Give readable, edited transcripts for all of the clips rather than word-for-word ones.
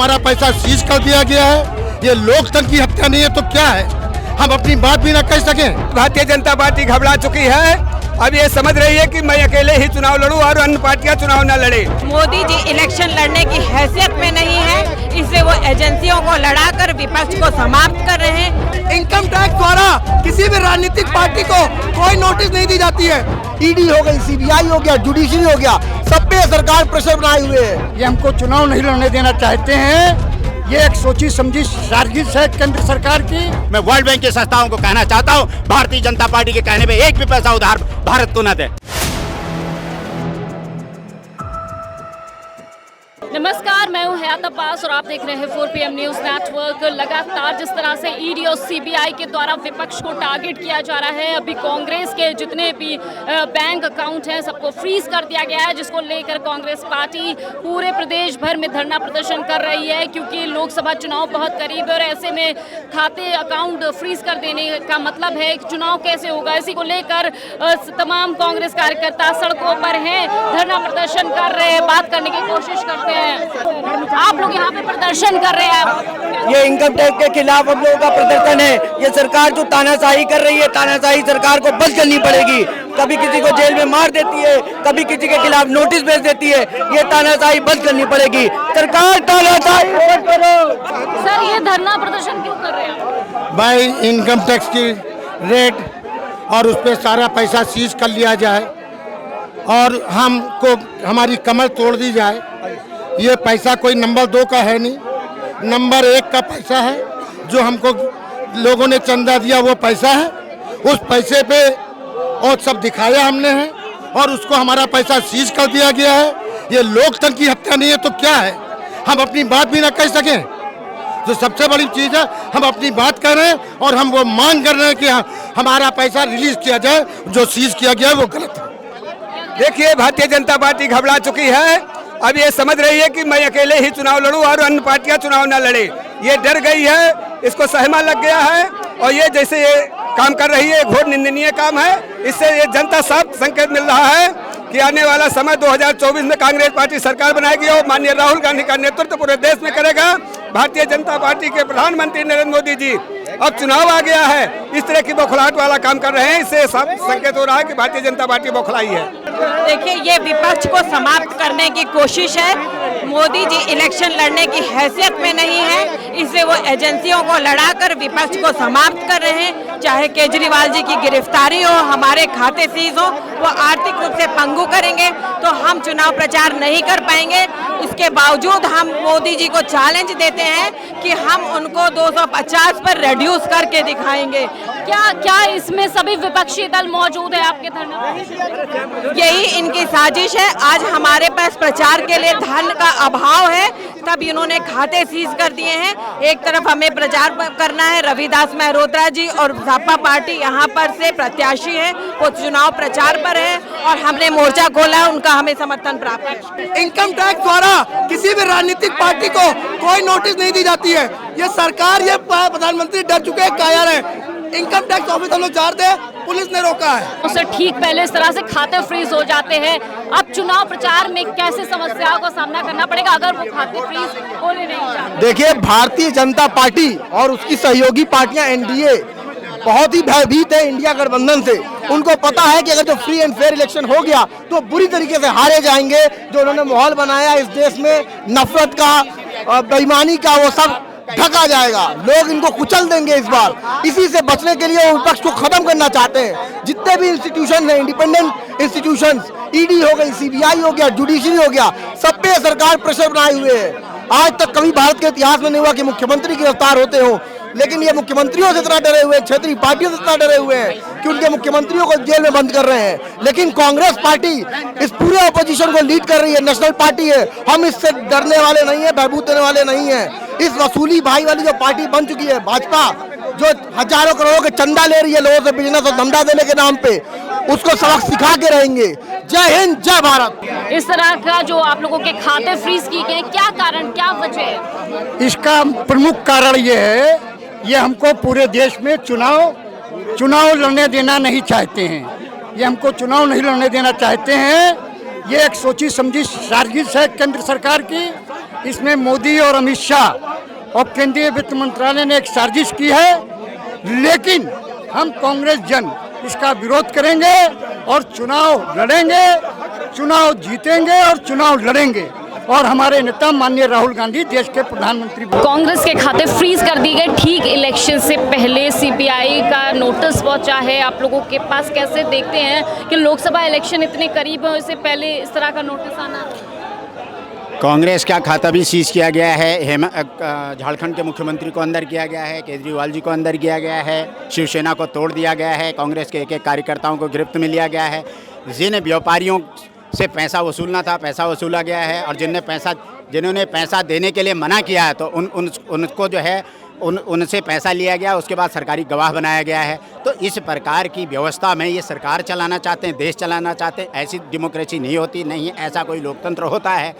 हमारा पैसा सीज कर दिया गया है। ये लोकतंत्र की हत्या नहीं है तो क्या है? हम अपनी बात भी न कह सकें। भारतीय जनता पार्टी घबरा चुकी है। अब ये समझ रही है कि मैं अकेले ही चुनाव लड़ूं और अन्य पार्टियां चुनाव न लड़े। मोदी जी इलेक्शन लड़ने की हैसियत में नहीं है, इसलिए वो एजेंसियों को लड़ाकर विपक्ष को समाप्त कर रहे हैं। इनकम टैक्स द्वारा किसी भी राजनीतिक पार्टी को कोई नोटिस नहीं दी जाती है। ईडी हो गई, सीबीआई हो गया, जुडिशरी हो गया, सब पे सरकार प्रेशर बनाए हुए है। ये हमको चुनाव नहीं लड़ने देना चाहते हैं। ये एक सोची समझी साजिश है केंद्र सरकार की। मैं वर्ल्ड बैंक की संस्थाओं को कहना चाहता हूं, भारतीय जनता पार्टी के कहने पे एक भी पैसा उधार भारत को न दे। नमस्कार, मैं हूं हयात अब्बास और आप देख रहे हैं 4 PM न्यूज़ नेटवर्क। लगातार जिस तरह से ईडी और सीबीआई के द्वारा विपक्ष को टारगेट किया जा रहा है, अभी कांग्रेस के जितने भी बैंक अकाउंट हैं सबको फ्रीज कर दिया गया है, जिसको लेकर कांग्रेस पार्टी पूरे प्रदेश भर में धरना प्रदर्शन कर रही है, क्योंकि लोकसभा चुनाव बहुत करीब है और ऐसे में खाते अकाउंट फ्रीज कर देने का मतलब है कि चुनाव कैसे होगा। इसी को लेकर तमाम कांग्रेस कार्यकर्ता सड़कों पर हैं, धरना प्रदर्शन कर रहे हैं, बात करने की कोशिश करते हैं। आप लोग यहाँ पे प्रदर्शन कर रहे हैं। ये इनकम टैक्स के खिलाफ हम लोगों का प्रदर्शन है। ये सरकार जो तानाशाही कर रही है, तानाशाही सरकार को बंद करनी पड़ेगी। कभी किसी को जेल में मार देती है, कभी किसी के खिलाफ नोटिस भेज देती है। ये तानाशाही बंद करनी पड़ेगी। सरकार तानाशाही बंद करो। सर, ये धरना प्रदर्शन क्यों कर रहे हैं? भाई, इनकम टैक्स की रेट और उस पर सारा पैसा सीज कर लिया जाए और हमको हमारी कमर तोड़ दी जाए। ये पैसा कोई नंबर 2 का है नहीं, नंबर 1 का पैसा है। जो हमको लोगों ने चंदा दिया वो पैसा है, उस पैसे पे और सब दिखाया हमने है और उसको हमारा पैसा सीज कर दिया गया है। ये लोकतंत्र की हत्या नहीं है तो क्या है? हम अपनी बात भी ना कह सकें। तो सबसे बड़ी चीज़ है, हम अपनी बात कर रहे हैं और हम वो मांग कर रहे हैं कि हमारा पैसा रिलीज किया जाए। जो सीज किया गया है वो गलत है। देखिए, भारतीय जनता पार्टी घबरा चुकी है। अब ये समझ रही है कि मैं अकेले ही चुनाव लड़ूं और अन्य पार्टियां चुनाव न लड़े। ये डर गई है, इसको सहमा लग गया है और ये जैसे ये काम कर रही है, घोर निंदनीय काम है। इससे ये जनता साफ संकेत मिल रहा है कि आने वाला समय 2024 में कांग्रेस पार्टी सरकार बनाएगी और माननीय राहुल गांधी का नेतृत्व पूरे देश में करेगा। भारतीय जनता पार्टी के प्रधानमंत्री नरेंद्र मोदी जी, अब चुनाव आ गया है, इस तरह की बौखलाहट वाला काम कर रहे हैं। इससे साफ संकेत हो रहा है कि भारतीय जनता पार्टी बौखलाई है। देखिए, ये विपक्ष को समाप्त करने की कोशिश है। मोदी जी इलेक्शन लड़ने की हैसियत में नहीं है, इसलिए वो एजेंसियों को लड़ाकर विपक्ष को समाप्त कर रहे हैं। चाहे केजरीवाल जी की गिरफ्तारी हो, हमारे खाते सीज हो, वो आर्थिक रूप से पंगु करेंगे तो हम चुनाव प्रचार नहीं कर पाएंगे। इसके बावजूद हम मोदी जी को चैलेंज देते हैं कि हम उनको 250 पर रिड्यूस करके दिखाएंगे। क्या इसमें सभी विपक्षी दल मौजूद है आपके धरना? यही इनकी साजिश है। आज हमारे पास प्रचार के लिए धन का अभाव है, तब इन्होंने खाते सीज कर दिए हैं। एक तरफ हमें प्रचार करना है, रविदास मेहरोत्रा जी और सपा पार्टी यहाँ पर से प्रत्याशी हैं, वो चुनाव प्रचार पर है और हमने मोर्चा खोला है, उनका हमें समर्थन प्राप्त है। इनकम टैक्स द्वारा किसी भी राजनीतिक पार्टी को कोई नोटिस नहीं दी जाती है। ये सरकार, ये प्रधानमंत्री डर चुके हैं, कायर है। इनकम टैक्स ऑफिस हम लोग चाहते हैं, पुलिस ने रोका है। उससे ठीक पहले इस तरह से खाते फ्रीज हो जाते हैं। अब चुनाव प्रचार में कैसे समस्याओं का सामना करना पड़ेगा अगर वो खाते फ्रीज होने नहीं चाहते? देखिए, भारतीय जनता पार्टी और उसकी सहयोगी पार्टियां एनडीए बहुत ही भयभीत है इंडिया गठबंधन से। उनको पता है कि अगर जो फ्री एंड फेयर इलेक्शन हो गया तो बुरी तरीके से हारे जाएंगे। जो उन्होंने माहौल बनाया इस देश में नफरत का, बेईमानी का, वो सब ढका जाएगा। लोग इनको कुचल देंगे इस बार। इसी से बचने के लिए वो विपक्ष को खत्म करना चाहते हैं। जितने भी इंस्टीट्यूशन हैं, इंडिपेंडेंट इंस्टीट्यूशंस, ईडी हो गई, सीबीआई हो गया, जुडिशरी हो गया, सब पे सरकार प्रेशर बनाए हुए है। आज तक कभी भारत के इतिहास में नहीं हुआ कि मुख्यमंत्री गिरफ्तार होते हो, लेकिन ये मुख्यमंत्रियों से इतना डरे हुए हैं, क्षेत्रीय पार्टियों से इतना डरे हुए हैं कि उनके मुख्यमंत्रियों को जेल में बंद कर रहे हैं। लेकिन कांग्रेस पार्टी इस पूरे ऑपोजिशन को लीड कर रही है, नेशनल पार्टी है। हम इससे डरने वाले नहीं है, बहबूद देने वाले नहीं है। इस वसूली भाई वाली जो पार्टी बन चुकी है भाजपा, जो हजारों करोड़ों के चंदा ले रही है लोगों से बिजनेस और धंधा देने के नाम पे, उसको सबक सिखा के रहेंगे। जय हिंद, जय भारत। इस तरह का जो आप लोगों के खाते फ्रीज किए गए, क्या कारण, क्या वजह है? इसका प्रमुख कारण ये है, ये हमको पूरे देश में चुनाव लड़ने देना नहीं चाहते हैं। ये हमको चुनाव नहीं लड़ने देना चाहते हैं। ये एक सोची समझी साजिश है केंद्र सरकार की। इसमें मोदी और अमित शाह और केंद्रीय वित्त मंत्रालय ने एक साजिश की है, लेकिन हम कांग्रेस जन इसका विरोध करेंगे और चुनाव लड़ेंगे, चुनाव जीतेंगे और चुनाव लड़ेंगे और हमारे नेता माननीय राहुल गांधी देश के प्रधानमंत्री। कांग्रेस के खाते फ्रीज कर दिए गए ठीक इलेक्शन से पहले सीबीआई का नोटिस पहुंचा है आप लोगों के पास। कैसे देखते हैं कि लोकसभा इलेक्शन इतने करीब है, इससे पहले इस तरह का नोटिस आना? कांग्रेस का खाता भी सीज किया गया है, झारखंड के मुख्यमंत्री को अंदर किया गया है, केजरीवाल जी को अंदर किया गया है, शिवसेना को तोड़ दिया गया है, कांग्रेस के एक कार्यकर्ताओं को गिरफ्त में लिया गया है। जिन व्यापारियों से पैसा वसूलना था पैसा वसूला गया है और जिन्होंने पैसा देने के लिए मना किया है तो उनको जो है उनसे पैसा लिया गया, उसके बाद सरकारी गवाह बनाया गया है। तो इस प्रकार की व्यवस्था में ये सरकार चलाना चाहते हैं, देश चलाना चाहते हैं। ऐसी डेमोक्रेसी नहीं होती, नहीं ऐसा कोई लोकतंत्र होता है।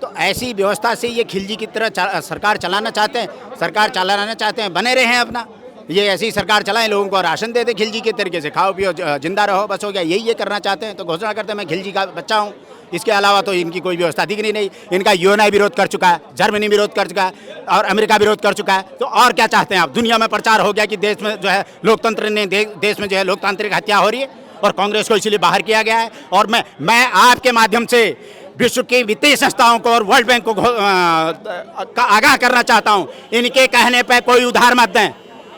तो ऐसी व्यवस्था से ये खिलजी की तरह सरकार चलाना चाहते हैं, बने रहे हैं अपना। ये ऐसी सरकार चलाएं, लोगों को राशन दे दे खिलजी के तरीके से, खाओ पियो जिंदा रहो, बस हो गया, यही ये करना चाहते हैं। तो घोषणा करते हैं मैं खिलजी का बच्चा हूँ। इसके अलावा तो इनकी कोई व्यवस्था दिख नहीं। इनका यूएनआई विरोध कर चुका है, जर्मनी विरोध कर चुका है और अमेरिका विरोध कर चुका है। तो और क्या चाहते हैं आप? दुनिया में प्रचार हो गया कि देश में जो है लोकतंत्र ने देश में जो है लोकतांत्रिक हत्या हो रही है और कांग्रेस को इसलिए बाहर किया गया है। और मैं आपके माध्यम से विश्व की वित्तीय संस्थाओं को और वर्ल्ड बैंक को आगाह करना चाहता हूं, इनके कहने पे कोई उधार मत दें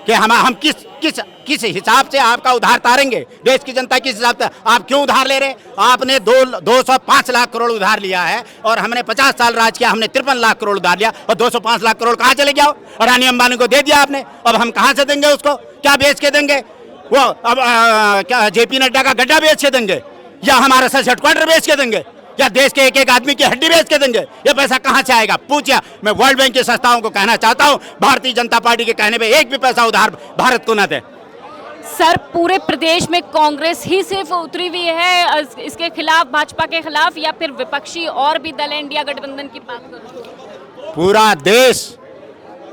कि हम किस हिसाब से आपका उधार तारेंगे। देश की जनता किस हिसाब से, आप क्यों उधार ले रहे? आपने 205 लाख करोड़ उधार लिया है और हमने 50 साल राज किया, हमने 53 लाख करोड़ उधार लिया और 205 लाख करोड़ कहाँ चले गया? अडानी अंबानी को दे दिया आपने। अब हम कहाँ से देंगे उसको? क्या बेच के देंगे वो? अब क्या जेपी नड्डा का गड्ढा बेच के देंगे या हमारा सच हेडक्वार्टर बेच के देंगे या देश के एक आदमी की हड्डी बेच के देंगे? ये पैसा कहाँ से आएगा? पूछिए। मैं वर्ल्ड बैंक की संस्थाओं को कहना चाहता हूँ, भारतीय जनता पार्टी के कहने पे एक भी पैसा उधार भारत को न दे। सर, पूरे प्रदेश में कांग्रेस ही सिर्फ उतरी हुई है इसके खिलाफ, भाजपा के खिलाफ, या फिर विपक्षी और भी दल है? इंडिया गठबंधन की बात करूं,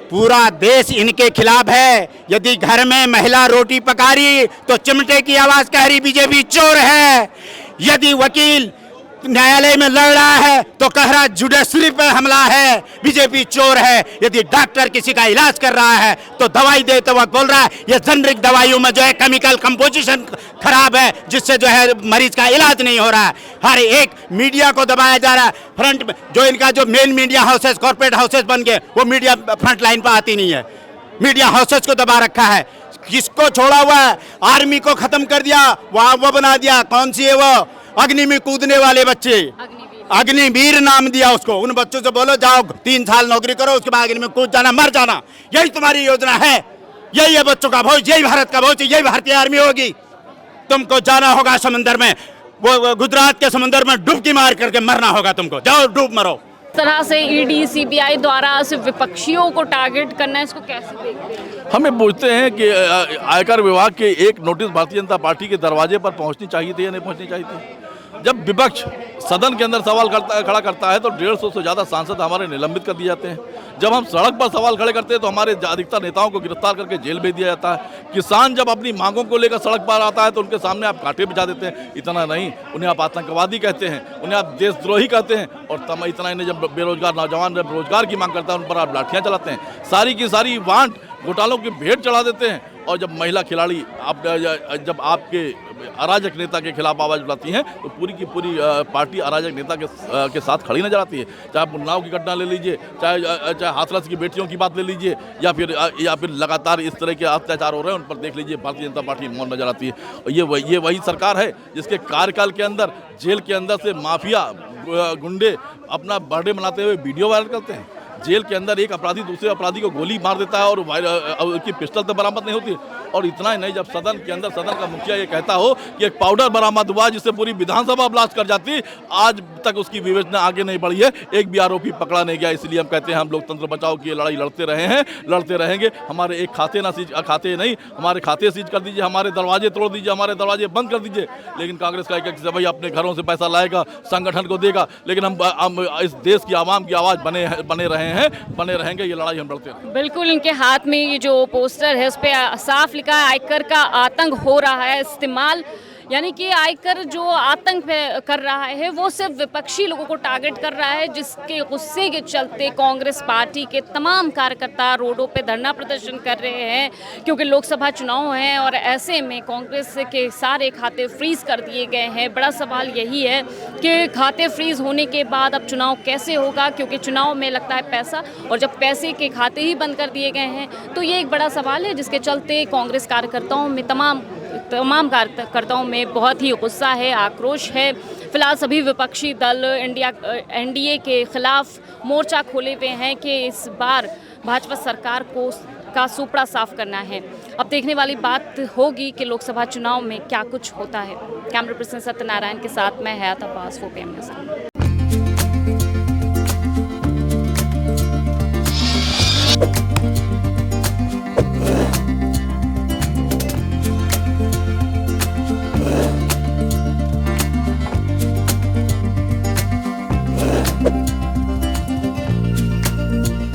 पूरा देश इनके खिलाफ है। यदि घर में महिला रोटी पका रही तो चिमटे की आवाज कह रही बीजेपी चोर है। यदि वकील न्यायालय में लड़ रहा है तो कह रहा जुडिशरी पे हमला है, बीजेपी चोर है। यदि डॉक्टर किसी का इलाज कर रहा है तो दवाई देते वक्त बोल रहा है ये जेनरिक दवाइयों में जो है केमिकल कंपोजिशन खराब है, जिससे जो है मरीज का इलाज नहीं हो रहा है। हर एक मीडिया को दबाया जा रहा है। फ्रंट में जो इनका जो main media houses, corporate houses बन गए, वो मीडिया फ्रंट लाइन पर आती नहीं है। मीडिया हाउसेस को दबा रखा है। किसको छोड़ा हुआ है? आर्मी को खत्म कर दिया, वो बना दिया। कौन सी है वो? अग्नि में कूदने वाले बच्चे, अग्निवीर नाम दिया उसको। उन बच्चों से बोलो जाओ 3 साल नौकरी करो, उसके बाद अग्नि में कूद जाना, मर जाना। यही तुम्हारी योजना है, यही है बच्चों का भविष्य, यही भारत का भविष्य, यही भारतीय आर्मी होगी। तुमको जाना होगा समंदर में, वो गुजरात के समंदर में डुबकी मार करके मरना होगा तुमको। जाओ डूब मरो। इस तरह से ईडी सीबीआई द्वारा सिर्फ विपक्षियों को टारगेट करना है, इसको कैसे देखते हैं? हम ये पूछते हैं कि आयकर विभाग के एक नोटिस भारतीय जनता पार्टी के दरवाजे पर पहुंचनी चाहिए थी या नहीं पहुंचनी चाहिए थी? जब विपक्ष सदन के अंदर सवाल खड़ा करता है तो 150 से ज़्यादा सांसद हमारे निलंबित कर दिए जाते हैं। जब हम सड़क पर सवाल खड़े करते हैं तो हमारे अधिकतर नेताओं को गिरफ्तार करके जेल भेज दिया जाता है। किसान जब अपनी मांगों को लेकर सड़क पर आता है तो उनके सामने आप कांटे बिछा देते हैं। इतना नहीं, उन्हें आप आतंकवादी कहते हैं, उन्हें आप देशद्रोही कहते हैं। और इतना ही नहीं, जब बेरोजगार नौजवान जब रोजगार की मांग करता है उन पर आप लाठियाँ चलाते हैं। सारी की सारी वांट घोटालों की भेंट चढ़ा देते हैं। और जब महिला खिलाड़ी जब आपके अराजक नेता के खिलाफ आवाज़ उठाती हैं तो पूरी की पूरी पार्टी अराजक नेता के साथ खड़ी नजर आती है। चाहे उन्नाव की घटना ले लीजिए, चाहे हाथरस की बेटियों की बात ले लीजिए, या फिर लगातार इस तरह के अत्याचार हो रहे हैं उन पर देख लीजिए, भारतीय जनता पार्टी मौन नजर आती है। और ये वही सरकार है जिसके कार्यकाल के अंदर जेल के अंदर से माफिया गुंडे अपना बर्थडे मनाते हुए वीडियो वायरल करते हैं। जेल के अंदर एक अपराधी दूसरे अपराधी को गोली मार देता है और उसकी पिस्टल तो बरामद नहीं होती। और इतना ही नहीं, जब सदन के अंदर सदन का मुखिया ये कहता हो कि एक पाउडर बरामद हुआ जिससे पूरी विधानसभा ब्लास्ट कर जाती, आज तक उसकी विवेचना आगे नहीं बढ़ी है, एक भी आरोपी पकड़ा नहीं गया। इसलिए हम कहते हैं हम लोकतंत्र बचाओ की लड़ाई लड़ते रहे हैं, लड़ते रहेंगे। हमारे एक खाते नहीं, हमारे खाते सीज कर दीजिए, हमारे दरवाजे तोड़ दीजिए, हमारे दरवाजे बंद कर दीजिए। लेकिन कांग्रेस का एक भाई अपने घरों से पैसा लाएगा, संगठन को देगा, लेकिन हम इस देश की आवाम की आवाज़ बने रहेंगे। ये लड़ाई हम लड़ते हैं। बिल्कुल, इनके हाथ में ये जो पोस्टर है उस पर साफ लिखा है आयकर का आतंक हो रहा है इस्तेमाल। यानी कि आयकर जो आतंक कर रहा है वो सिर्फ विपक्षी लोगों को टारगेट कर रहा है, जिसके गुस्से के चलते कांग्रेस पार्टी के तमाम कार्यकर्ता रोडों पे धरना प्रदर्शन कर रहे हैं, क्योंकि लोकसभा चुनाव हैं और ऐसे में कांग्रेस के सारे खाते फ्रीज कर दिए गए हैं। बड़ा सवाल यही है कि खाते फ्रीज होने के बाद अब चुनाव कैसे होगा, क्योंकि चुनाव में लगता है पैसा, और जब पैसे के खाते ही बंद कर दिए गए हैं तो ये एक बड़ा सवाल है, जिसके चलते कांग्रेस कार्यकर्ताओं में तमाम कार्यकर्ताओं में बहुत ही गुस्सा है, आक्रोश है। फिलहाल सभी विपक्षी दल एनडीए के खिलाफ मोर्चा खोले हुए हैं कि इस बार भाजपा सरकार का सुपड़ा साफ करना है। अब देखने वाली बात होगी कि लोकसभा चुनाव में क्या कुछ होता है। कैमरा पर्सन सत्यनारायण के साथ मैं हयात अब्बास, 4PM न्यूज़।